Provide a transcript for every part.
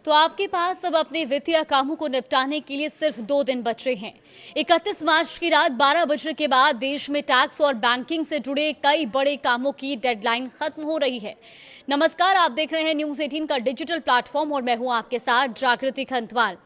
तो आपके पास अब अपने वित्तीय कामों को निपटाने के लिए सिर्फ 2 दिन बचे हैं। 31 मार्च की रात 12 बजे के बाद देश में टैक्स और बैंकिंग से जुड़े कई बड़े कामों की डेडलाइन खत्म हो रही है। नमस्कार, आप देख रहे हैं न्यूज़ 18 का डिजिटल प्लेटफॉर्म और मैं हूं आपके साथ जागृति खंतवाल।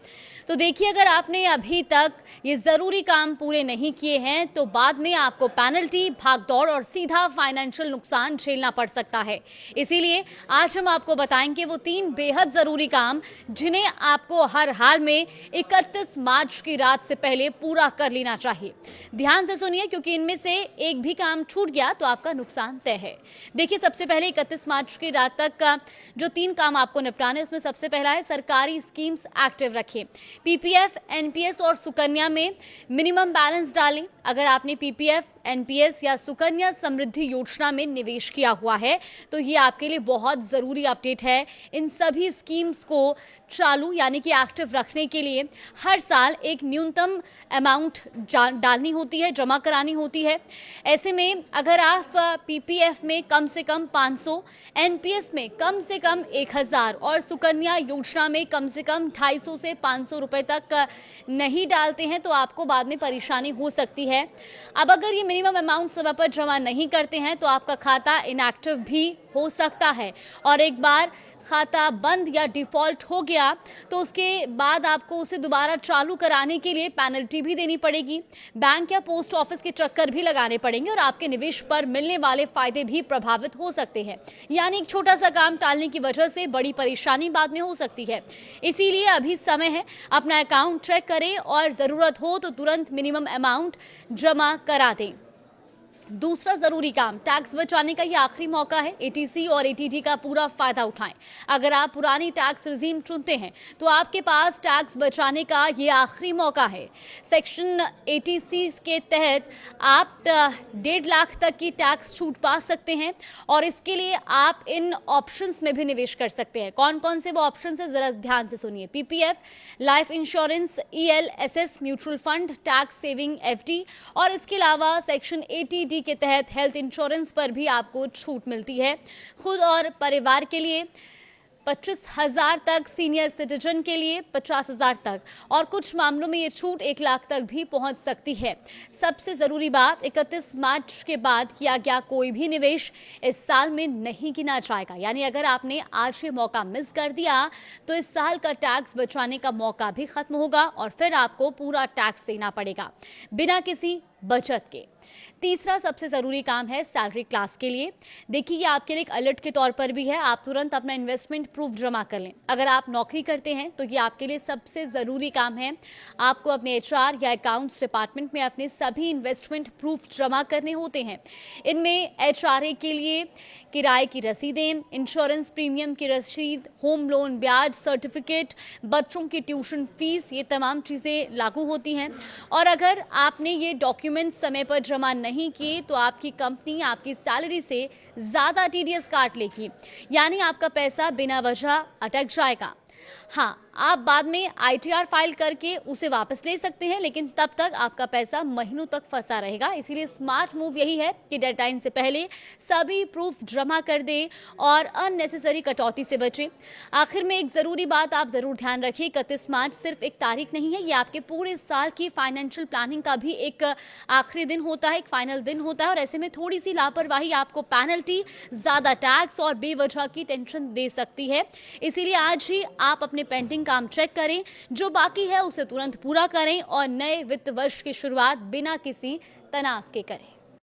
तो देखिए, अगर आपने अभी तक ये जरूरी काम पूरे नहीं किए हैं तो बाद में आपको पेनल्टी, भागदौड़ और सीधा फाइनेंशियल नुकसान झेलना पड़ सकता है। इसीलिए आज हम आपको बताएंगे वो 3 बेहद जरूरी काम जिन्हें आपको हर हाल में 31 मार्च की रात से पहले पूरा कर लेना चाहिए। ध्यान से सुनिए, क्योंकि इनमें से एक भी काम छूट गया तो आपका नुकसान तय है। देखिए, सबसे पहले 31 मार्च की रात तक का जो 3 काम आपको निपटाने, उसमें सबसे पहला है सरकारी स्कीम्स एक्टिव रखें। पीपीएफ, एनपीएस और सुकन्या में मिनिमम बैलेंस डालें। अगर आपने पीपीएफ, एनपीएस या सुकन्या समृद्धि योजना में निवेश किया हुआ है तो ये आपके लिए बहुत ज़रूरी अपडेट है। इन सभी स्कीम्स को चालू यानी कि एक्टिव रखने के लिए हर साल एक न्यूनतम अमाउंट डालनी होती है, जमा करानी होती है। ऐसे में अगर आप पीपीएफ में कम से कम 500, एनपीएस में कम से कम 1000 और सुकन्या योजना में कम से कम 250 से 500 रुपए तक नहीं डालते हैं तो आपको बाद में परेशानी हो सकती है। अब अगर ये मिनिमम अमाउंट समय पर जमा नहीं करते हैं तो आपका खाता इनएक्टिव भी हो सकता है और एक बार खाता बंद या डिफॉल्ट हो गया तो उसके बाद आपको उसे दोबारा चालू कराने के लिए पेनल्टी भी देनी पड़ेगी। बैंक या पोस्ट ऑफिस के चक्कर भी लगाने पड़ेंगे और आपके निवेश पर मिलने वाले फायदे भी प्रभावित हो सकते हैं। यानी एक छोटा सा काम टालने की वजह से बड़ी परेशानी बाद में हो सकती है। इसीलिए अभी समय है, अपना अकाउंट चेक करें और ज़रूरत हो तो तुरंत मिनिमम अमाउंट जमा करा दें। दूसरा जरूरी काम, टैक्स बचाने का ये आखिरी मौका है। एटीसी और एटीडी का पूरा फायदा उठाएं। अगर आप पुरानी टैक्स रिजीम चुनते हैं तो आपके पास टैक्स बचाने का ये आखिरी मौका है। सेक्शन 86 के तहत आप 1.5 लाख तक की टैक्स छूट पा सकते हैं और इसके लिए आप इन ऑप्शंस में भी निवेश कर सकते हैं। कौन कौन से वो ऑप्शंस है, जरा ध्यान से सुनिए। PPF, life insurance, ELSS, mutual fund, tax saving FD और इसके अलावा सेक्शन 80D के तहत हेल्थ इंश्योरेंस पर भी आपको छूट मिलती है। खुद और परिवार के लिए 25,000 तक, सीनियर सिटीजन के लिए 50,000 तक और कुछ मामलों में ये छूट 1 लाख तक भी पहुंच सकती है। सबसे जरूरी बात, 31 मार्च के बाद किया गया कोई भी निवेश इस साल में नहीं गिना जाएगा। यानी अगर आपने आज ये मौका मिस कर दिया तो इस साल का टैक्स बचाने का मौका भी खत्म होगा और फिर आपको पूरा टैक्स देना पड़ेगा बिना किसी बचत के। तीसरा सबसे जरूरी काम है सैलरी क्लास के लिए। देखिए, ये आपके लिए एक अलर्ट के तौर पर भी है। आप तुरंत अपना इन्वेस्टमेंट प्रूफ जमा कर लें। अगर आप नौकरी करते हैं तो ये आपके लिए सबसे जरूरी काम है। आपको अपने एचआर या अकाउंट्स डिपार्टमेंट में अपने सभी इन्वेस्टमेंट प्रूफ जमा करने होते हैं। इनमें एचआरए के लिए किराए की रसीदें, इंश्योरेंस प्रीमियम की रसीद, होम लोन ब्याज सर्टिफिकेट, बच्चों की ट्यूशन फीस, ये तमाम चीज़ें लागू होती हैं। और अगर आपने ये डॉक्यूमेंट समय पर जमा नहीं किए तो आपकी कंपनी आपकी सैलरी से ज़्यादा टीडीएस काट लेगी, यानी आपका पैसा बिना वजह अटक जाएगा। हाँ, आप बाद में आईटीआर फाइल करके उसे वापस ले सकते हैं, लेकिन तब तक आपका पैसा महीनों तक फंसा रहेगा। इसीलिए स्मार्ट मूव यही है कि डेडलाइन से पहले सभी प्रूफ जमा कर दें और अननेसेसरी कटौती से बचें। आखिर में एक ज़रूरी बात आप ज़रूर ध्यान रखिए, 31 मार्च सिर्फ एक तारीख नहीं है, ये आपके पूरे साल की फाइनेंशियल प्लानिंग का भी एक आखिरी दिन होता है, एक फाइनल दिन होता है और ऐसे में थोड़ी सी लापरवाही आपको पेनल्टी, ज़्यादा टैक्स और बेवजह की टेंशन दे सकती है। इसीलिए आज ही आप अपने पेंडिंग काम चेक करें, जो बाकी है उसे तुरंत पूरा करें और नए वित्त वर्ष की शुरुआत बिना किसी तनाव के करें।